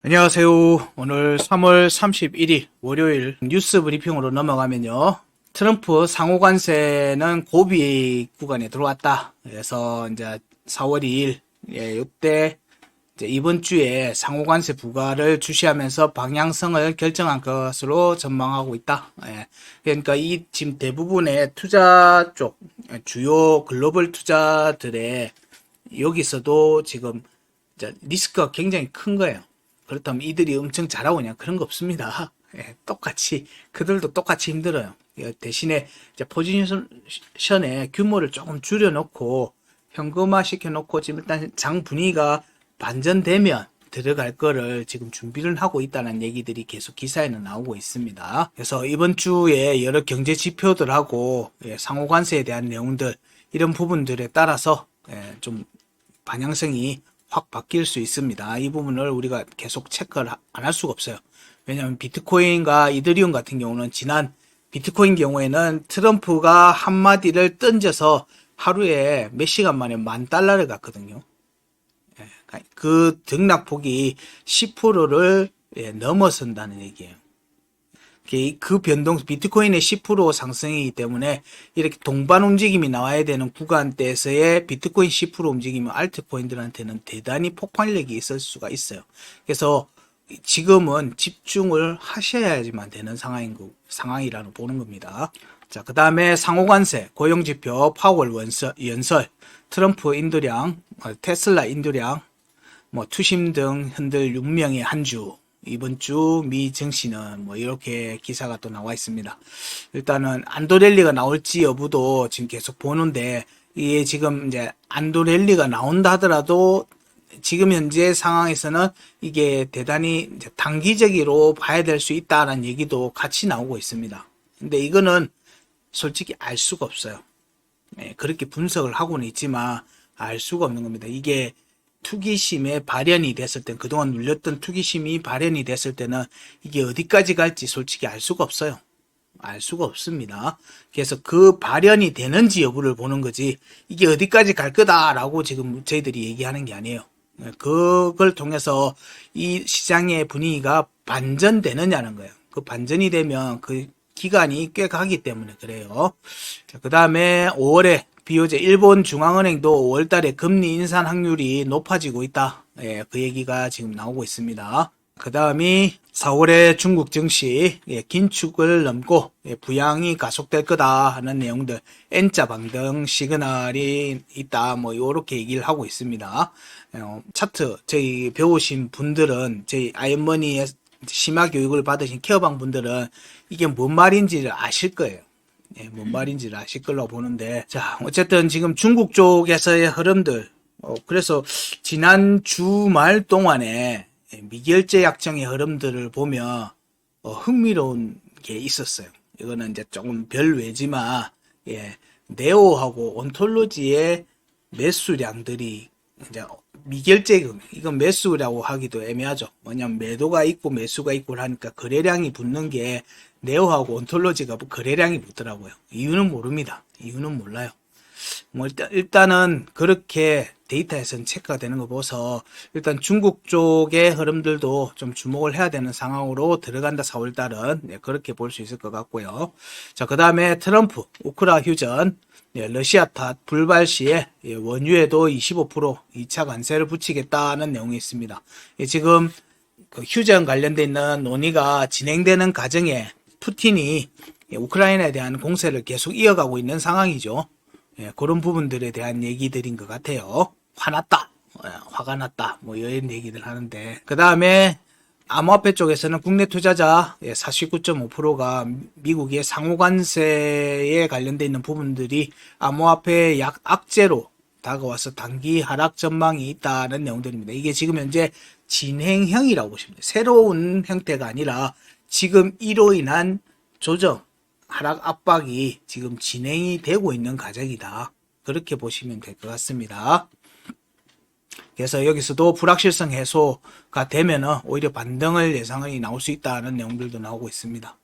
안녕하세요. 오늘 3월 31일 월요일 뉴스 브리핑으로 넘어가면요. 트럼프 상호관세는 고비 구간에 들어왔다. 그래서 이제 4월 2일, 이때 이번 주에 상호관세 부과를 주시하면서 방향성을 결정한 것으로 전망하고 있다. 그러니까 이 지금 대부분의 투자 쪽, 주요 글로벌 투자들의 여기서도 지금 이제 리스크가 굉장히 큰 거예요. 그렇다면 이들이 엄청 잘하고 그냥 그런 거 없습니다. 똑같이 그들도 똑같이 힘들어요. 대신에 이제 포지션의 규모를 조금 줄여놓고 현금화 시켜놓고 지금 일단 장 분위기가 반전되면 들어갈 거를 지금 준비를 하고 있다는 얘기들이 계속 기사에는 나오고 있습니다. 그래서 이번 주에 여러 경제 지표들하고 상호관세에 대한 내용들 이런 부분들에 따라서 좀 방향성이 확 바뀔 수 있습니다. 이 부분을 우리가 계속 체크를 안 할 수가 없어요. 왜냐하면 비트코인과 이더리움 같은 경우는 지난 비트코인 경우에는 트럼프가 한마디를 던져서 하루에 몇 시간 만에 $10,000를 갔거든요. 그 등락폭이 10%를 넘어선다는 얘기예요. 그 변동, 비트코인의 10% 상승이기 때문에 이렇게 동반 움직임이 나와야 되는 구간대에서의 비트코인 10% 움직이면 알트코인들한테는 대단히 폭발력이 있을 수가 있어요. 그래서 지금은 집중을 하셔야지만 되는 상황이라고 보는 겁니다. 자, 그 다음에 상호관세, 고용지표, 파월 연설, 트럼프 인도량, 테슬라 인도량, 투심 등 흔들 운명의 한 주. 이번 주 미 증시는 이렇게 기사가 또 나와 있습니다. 일단은 안도랠리가 나올지 여부도 지금 계속 보는데, 이게 지금 이제 안도랠리가 나온다 하더라도 지금 현재 상황에서는 이게 대단히 이제 단기적으로 봐야 될 수 있다는 얘기도 같이 나오고 있습니다. 근데 이거는 솔직히 알 수가 없어요. 그렇게 분석을 하고는 있지만 알 수가 없는 겁니다. 이게 투기심에 발현이 됐을 때, 그동안 눌렸던 투기심이 발현이 됐을 때는 이게 어디까지 갈지 솔직히 알 수가 없어요. 알 수가 없습니다. 그래서 그 발현이 되는지 여부를 보는 거지, 이게 어디까지 갈 거다라고 지금 저희들이 얘기하는 게 아니에요. 그걸 통해서 이 시장의 분위기가 반전되느냐는 거예요. 그 반전이 되면 그 기간이 꽤 가기 때문에 그래요. 그 다음에 5월에 비교제 일본 중앙은행도 5월달에 금리 인상 확률이 높아지고 있다. 그 얘기가 지금 나오고 있습니다. 그 다음이 4월에 중국 증시 긴축을 넘고 부양이 가속될 거다 하는 내용들, N자 방등 시그널이 있다, 요렇게 얘기를 하고 있습니다. 차트 저희 배우신 분들은, 저희 아이언머니에 심화 교육을 받으신 케어방 분들은 이게 뭔 말인지를 아실 거예요. 뭔 말인지를 아실 걸로 보는데, 자, 어쨌든 지금 중국 쪽에서의 흐름들, 그래서 지난 주말 동안에 미결제 약정의 흐름들을 보면 흥미로운 게 있었어요. 이거는 이제 조금 별외지만, 네오하고 온톨로지의 매수량들이 이제 미결제금, 이건 매수라고 하기도 애매하죠. 뭐냐면 매도가 있고 매수가 있고 하니까 거래량이 붙는 게 네오하고 온톨로지가 거래량이 붙더라고요. 이유는 모릅니다. 이유는 몰라요. 일단은 그렇게 데이터에서는 체크가 되는 거 보서 일단 중국 쪽의 흐름들도 좀 주목을 해야 되는 상황으로 들어간다. 4월달은 그렇게 볼 수 있을 것 같고요. 자, 그 다음에 트럼프 우크라 휴전, 러시아 탓 불발 시에 원유에도 25% 2차 관세를 붙이겠다는 내용이 있습니다. 지금 그 휴전 관련돼 있는 논의가 진행되는 과정에 푸틴이 우크라이나에 대한 공세를 계속 이어가고 있는 상황이죠. 그런 부분들에 대한 얘기들인 것 같아요. 화났다, 화가 났다, 이런 얘기들 하는데, 그 다음에 암호화폐 쪽에서는 국내 투자자 49.5%가 미국의 상호관세에 관련돼 있는 부분들이 암호화폐 약 악재로 다가와서 단기 하락 전망이 있다는 내용들입니다. 이게 지금 현재 진행형이라고 보시면 돼요. 새로운 형태가 아니라 지금 이로 인한 조정, 하락 압박이 지금 진행이 되고 있는 과정이다. 그렇게 보시면 될 것 같습니다. 그래서 여기서도 불확실성 해소가 되면은 오히려 반등을 예상이 나올 수 있다는 내용들도 나오고 있습니다.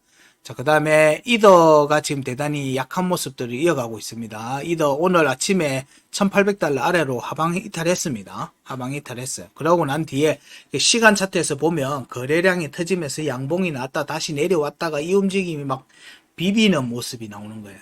자, 그 다음에 이더가 지금 대단히 약한 모습들을 이어가고 있습니다. 이더 오늘 아침에 1800달러 아래로 하방 이탈했습니다. 하방 이탈했어요. 그러고 난 뒤에 시간 차트에서 보면 거래량이 터지면서 양봉이 나왔다 다시 내려왔다가 이 움직임이 막 비비는 모습이 나오는 거예요.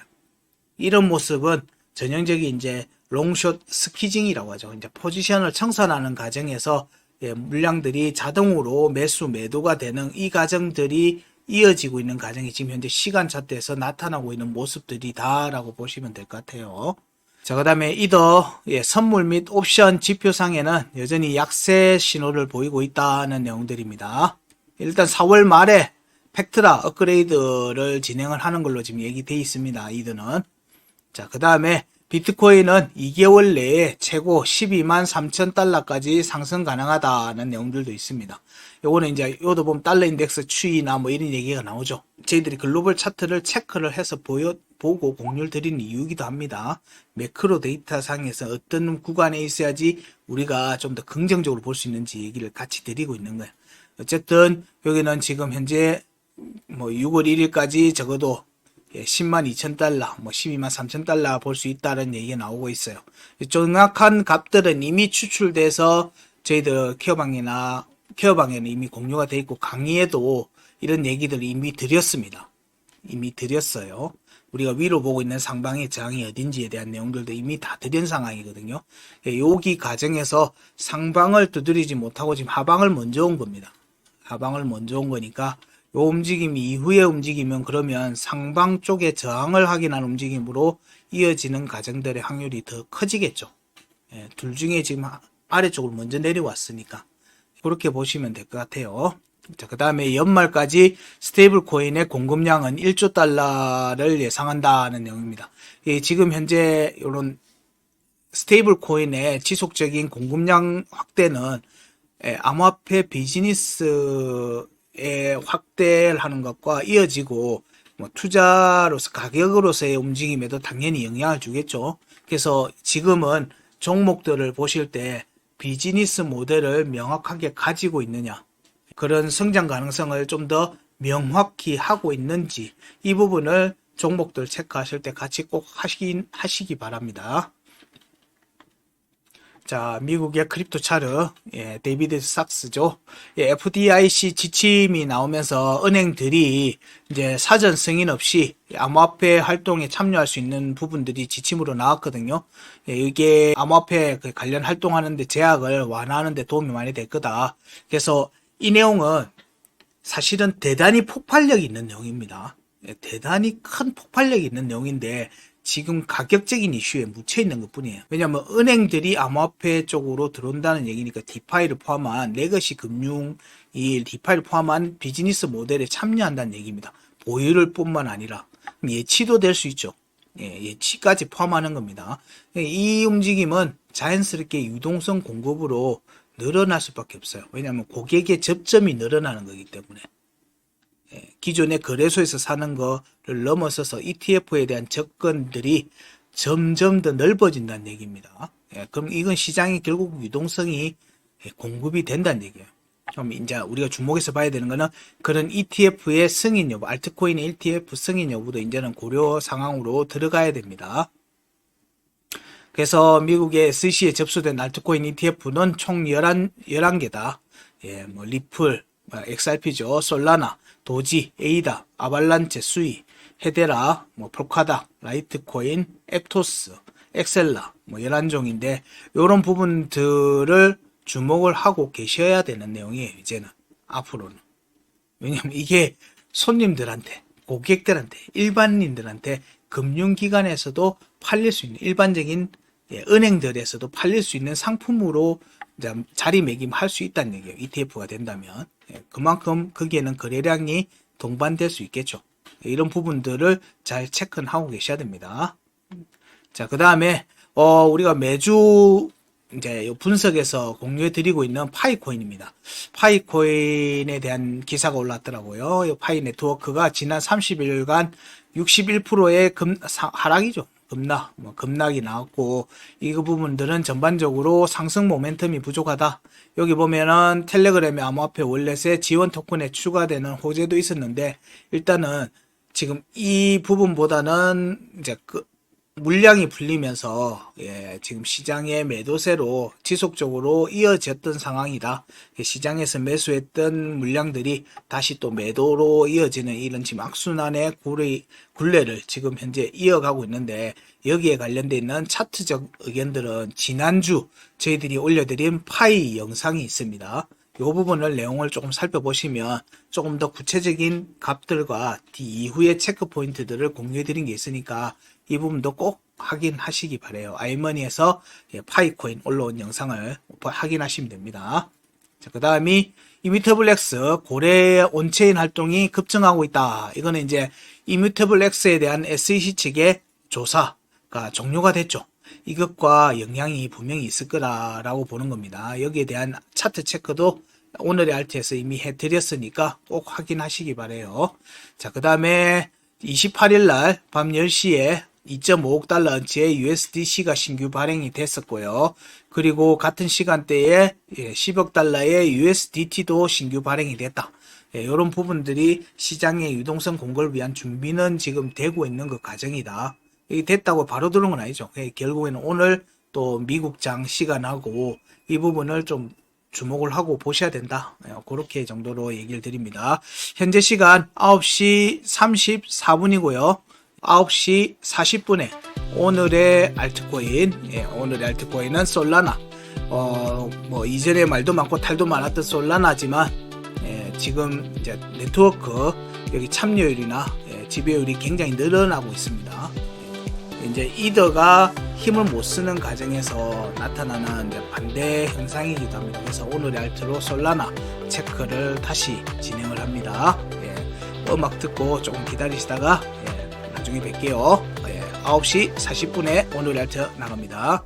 이런 모습은 전형적인 이제 롱숏 스퀴징이라고 하죠. 이제 포지션을 청산하는 과정에서 물량들이 자동으로 매수 매도가 되는 이 과정들이 이어지고 있는 과정이 지금 현재 시간 차트에서 나타나고 있는 모습들이다라고 보시면 될 것 같아요. 자, 그 다음에 이더 선물 및 옵션 지표상에는 여전히 약세 신호를 보이고 있다는 내용들입니다. 일단 4월 말에 팩트라 업그레이드를 진행을 하는 걸로 지금 얘기되어 있습니다. 이더는. 자, 그 다음에 비트코인은 2개월 내에 최고 12만 3천 달러까지 상승 가능하다는 내용들도 있습니다. 요거는 이제 요도 보면 달러 인덱스 추이나 뭐 이런 얘기가 나오죠. 저희들이 글로벌 차트를 체크를 해서 보고 공유를 드리는 이유이기도 합니다. 매크로 데이터 상에서 어떤 구간에 있어야지 우리가 좀 더 긍정적으로 볼 수 있는지 얘기를 같이 드리고 있는 거예요. 어쨌든 여기는 지금 현재 뭐 6월 1일까지 적어도 10만 2천 달러, 뭐 12만 3천 달러 볼 수 있다는 얘기가 나오고 있어요. 정확한 값들은 이미 추출돼서 저희들 케어방에는 이미 공유가 돼 있고 강의에도 이런 얘기들을 이미 드렸습니다. 이미 드렸어요. 우리가 위로 보고 있는 상방의 저항이 어딘지에 대한 내용들도 이미 다 드린 상황이거든요. 여기 과정에서 상방을 두드리지 못하고 지금 하방을 먼저 온 겁니다. 하방을 먼저 온 거니까 요 움직임이 이후에 움직이면 그러면 상방 쪽에 저항을 확인한 움직임으로 이어지는 과정들의 확률이 더 커지겠죠. 둘 중에 지금 아래쪽으로 먼저 내려왔으니까 그렇게 보시면 될 것 같아요. 자, 그 다음에 연말까지 스테이블 코인의 공급량은 1조 달러를 예상한다는 내용입니다. 지금 현재 이런 스테이블 코인의 지속적인 공급량 확대는 암호화폐 비즈니스의 확대를 하는 것과 이어지고 뭐 투자로서 가격으로서의 움직임에도 당연히 영향을 주겠죠. 그래서 지금은 종목들을 보실 때 비즈니스 모델을 명확하게 가지고 있느냐, 그런 성장 가능성을 좀 더 명확히 하고 있는지 이 부분을 종목들 체크하실 때 같이 꼭 하시기 바랍니다. 자, 미국의 크립토 차트, 데이비드 삭스죠. FDIC 지침이 나오면서 은행들이 이제 사전 승인 없이 암호화폐 활동에 참여할 수 있는 부분들이 지침으로 나왔거든요. 이게 암호화폐 관련 활동하는데 제약을 완화하는 데 도움이 많이 될 거다. 그래서 이 내용은 사실은 대단히 폭발력이 있는 내용입니다. 대단히 큰 폭발력이 있는 내용인데 지금 가격적인 이슈에 묻혀 있는 것 뿐이에요. 왜냐하면 은행들이 암호화폐 쪽으로 들어온다는 얘기니까 디파이를 포함한 레거시 금융이 디파이를 포함한 비즈니스 모델에 참여한다는 얘기입니다. 보유를 뿐만 아니라 예치도 될 수 있죠. 예치까지 포함하는 겁니다. 이 움직임은 자연스럽게 유동성 공급으로 늘어날 수밖에 없어요. 왜냐하면 고객의 접점이 늘어나는 거기 때문에. 기존의 거래소에서 사는 거를 넘어서서 ETF에 대한 접근들이 점점 더 넓어진다는 얘기입니다. 그럼 이건 시장이 결국 유동성이 공급이 된다는 얘기예요. 그럼 이제 우리가 주목해서 봐야 되는 거는 그런 ETF의 승인 여부, 알트코인의 ETF 승인 여부도 이제는 고려 상황으로 들어가야 됩니다. 그래서 미국의 SEC에 접수된 알트코인 ETF는 총 11개다. 뭐 리플, XRP죠. 솔라나, 도지, 에이다, 아발란체, 수이, 헤데라, 뭐 폴카다, 라이트코인, 앱토스, 엑셀라, 뭐 11종인데 이런 부분들을 주목을 하고 계셔야 되는 내용이에요. 이제는 앞으로는. 왜냐면 이게 손님들한테, 고객들한테, 일반인들한테 금융기관에서도 팔릴 수 있는 일반적인 은행들에서도 팔릴 수 있는 상품으로 자리매김할 수 있다는 얘기예요. ETF가 된다면. 그만큼 거기에는 거래량이 동반될 수 있겠죠. 이런 부분들을 잘 체크는 하고 계셔야 됩니다. 자, 그 다음에 우리가 매주 이제 분석에서 공유해 드리고 있는 파이코인입니다. 파이코인에 대한 기사가 올랐더라고요. 이 파이 네트워크가 지난 30일간 61%의 하락이죠. 급락이 나왔고, 이 부분들은 전반적으로 상승 모멘텀이 부족하다. 여기 보면은 텔레그램의 암호화폐 월렛에 지원 토큰에 추가되는 호재도 있었는데, 일단은 지금 이 부분보다는 이제 물량이 풀리면서 지금 시장의 매도세로 지속적으로 이어졌던 상황이다. 시장에서 매수했던 물량들이 다시 또 매도로 이어지는 이런 지금 악순환의 굴레를 지금 현재 이어가고 있는데, 여기에 관련되어 있는 차트적 의견들은 지난주 저희들이 올려드린 파이 영상이 있습니다. 이 부분을 내용을 조금 살펴보시면 조금 더 구체적인 값들과 이후의 체크 포인트들을 공유해 드린 게 있으니까 이 부분도 꼭 확인하시기 바래요. 아이머니에서 파이코인 올라온 영상을 확인하시면 됩니다. 자, 그 다음이 이뮤터블X 고래 온체인 활동이 급증하고 있다. 이거는 이제 이뮤터블X에 대한 SEC 측의 조사가 종료가 됐죠. 이것과 영향이 분명히 있을 거라고 보는 겁니다. 여기에 대한 차트 체크도 오늘의 알트에서 이미 해드렸으니까 꼭 확인하시기 바래요. 자, 그 다음에 28일 날 밤 10시에 2.5억 달러어치의 USDC가 신규 발행이 됐었고요. 그리고 같은 시간대에 10억 달러의 USDT도 신규 발행이 됐다. 이런 부분들이 시장의 유동성 공급을 위한 준비는 지금 되고 있는 그 과정이다. 이게 됐다고 바로 들어온 건 아니죠. 결국에는 오늘 또 미국장 시간하고 이 부분을 좀 주목을 하고 보셔야 된다. 그렇게 정도로 얘기를 드립니다. 현재 시간 9시 34분이고요. 9시 40분에 오늘의 알트코인은 솔라나. 뭐 이전에 말도 많고 탈도 많았던 솔라나지만 지금 이제 네트워크 여기 참여율이나 지배율이 굉장히 늘어나고 있습니다. 이제 이더가 힘을 못 쓰는 과정에서 나타나는 이제 반대 현상이기도 합니다. 그래서 오늘의 알트로 솔라나 체크를 다시 진행을 합니다. 음악 듣고 조금 기다리시다가 나중에 뵐게요. 9시 40분에 오늘의 알트 나갑니다.